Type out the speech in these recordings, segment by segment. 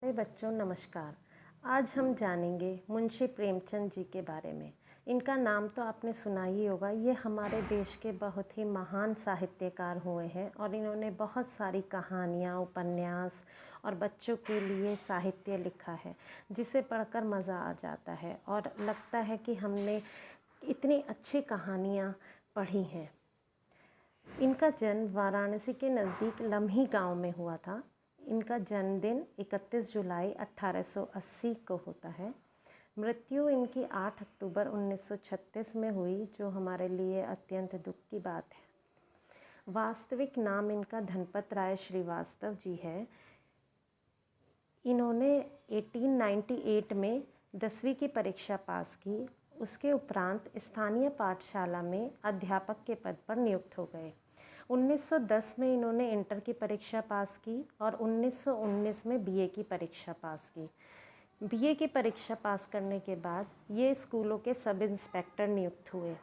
मेरे बच्चों नमस्कार। आज हम जानेंगे मुंशी प्रेमचंद जी के बारे में। इनका नाम तो आपने सुना ही होगा। ये हमारे देश के बहुत ही महान साहित्यकार हुए हैं और इन्होंने बहुत सारी कहानियाँ, उपन्यास और बच्चों के लिए साहित्य लिखा है जिसे पढ़कर मज़ा आ जाता है और लगता है कि हमने इतनी अच्छी कहानियाँ पढ़ी हैं। इनका जन्म वाराणसी के नज़दीक लम्ही गांव में हुआ था। इनका जन्मदिन 31 जुलाई 1880 को होता है। मृत्यु इनकी 8 अक्टूबर 1936 में हुई, जो हमारे लिए अत्यंत दुख की बात है। वास्तविक नाम इनका धनपत राय श्रीवास्तव जी है। इन्होंने 1898 में 10वीं की परीक्षा पास की। उसके उपरांत स्थानीय पाठशाला में अध्यापक के पद पर नियुक्त हो गए। 1910 में इन्होंने इंटर की परीक्षा पास की और 1919 में बीए की परीक्षा पास की। बीए की परीक्षा पास करने के बाद ये स्कूलों के सब इंस्पेक्टर नियुक्त हुए।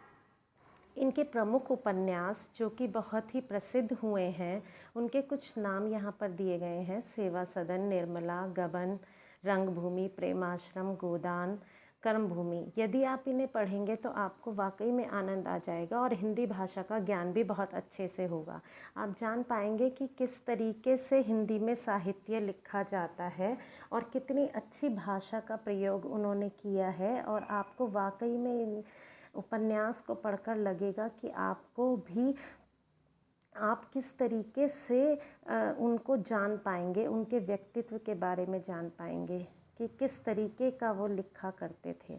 इनके प्रमुख उपन्यास जो कि बहुत ही प्रसिद्ध हुए हैं, उनके कुछ नाम यहाँ पर दिए गए हैं: सेवा सदन, निर्मला, गबन, रंगभूमि, प्रेमाश्रम, गोदान, कर्मभूमि। यदि आप इन्हें पढ़ेंगे तो आपको वाकई में आनंद आ जाएगा और हिंदी भाषा का ज्ञान भी बहुत अच्छे से होगा। आप जान पाएंगे कि किस तरीके से हिंदी में साहित्य लिखा जाता है और कितनी अच्छी भाषा का प्रयोग उन्होंने किया है। और आपको वाकई में इन उपन्यास को पढ़कर लगेगा कि आपको भी आप किस तरीके से उनको जान पाएंगे, उनके व्यक्तित्व के बारे में जान पाएंगे कि किस तरीके का वो लिखा करते थे।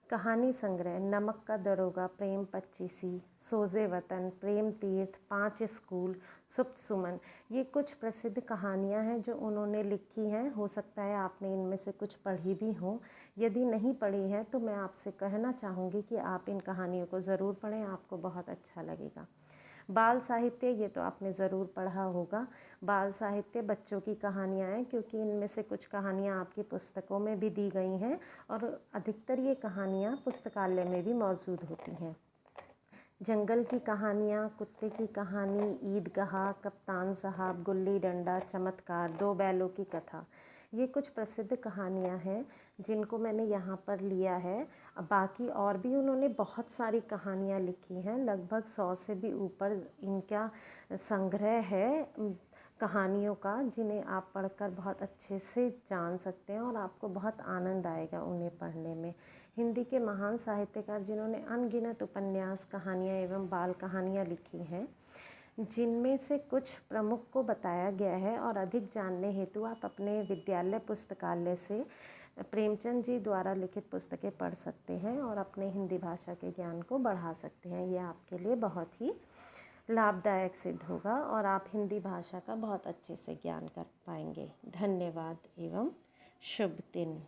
कहानी संग्रह: नमक का दरोगा, प्रेम पच्चीसी, सोजे वतन, प्रेम तीर्थ, 5 स्कूल, सुप्त सुमन, ये कुछ प्रसिद्ध कहानियां हैं जो उन्होंने लिखी हैं। हो सकता है आपने इनमें से कुछ पढ़ी भी हो। यदि नहीं पढ़ी हैं तो मैं आपसे कहना चाहूँगी कि आप इन कहानियों को ज़रूर पढ़ें, आपको बहुत अच्छा लगेगा। बाल साहित्य, ये तो आपने ज़रूर पढ़ा होगा। बाल साहित्य बच्चों की कहानियाँ हैं, क्योंकि इनमें से कुछ कहानियाँ आपकी पुस्तकों में भी दी गई हैं और अधिकतर ये कहानियाँ पुस्तकालय में भी मौजूद होती हैं। जंगल की कहानियाँ, कुत्ते की कहानी, ईदगाह, कप्तान साहब, गुल्ली डंडा, चमत्कार, 2 बैलों की कथा, ये कुछ प्रसिद्ध कहानियाँ हैं जिनको मैंने यहाँ पर लिया है। बाकी और भी उन्होंने बहुत सारी कहानियाँ लिखी हैं, लगभग 100 से भी ऊपर इनका संग्रह है कहानियों का, जिन्हें आप पढ़कर बहुत अच्छे से जान सकते हैं और आपको बहुत आनंद आएगा उन्हें पढ़ने में। हिंदी के महान साहित्यकार जिन्होंने अनगिनत उपन्यास, कहानियाँ एवं बाल कहानियाँ लिखी हैं, जिनमें से कुछ प्रमुख को बताया गया है। और अधिक जानने हेतु आप अपने विद्यालय पुस्तकालय से प्रेमचंद जी द्वारा लिखित पुस्तकें पढ़ सकते हैं और अपने हिंदी भाषा के ज्ञान को बढ़ा सकते हैं। ये आपके लिए बहुत ही लाभदायक सिद्ध होगा और आप हिंदी भाषा का बहुत अच्छे से ज्ञान कर पाएंगे। धन्यवाद एवं शुभ दिन।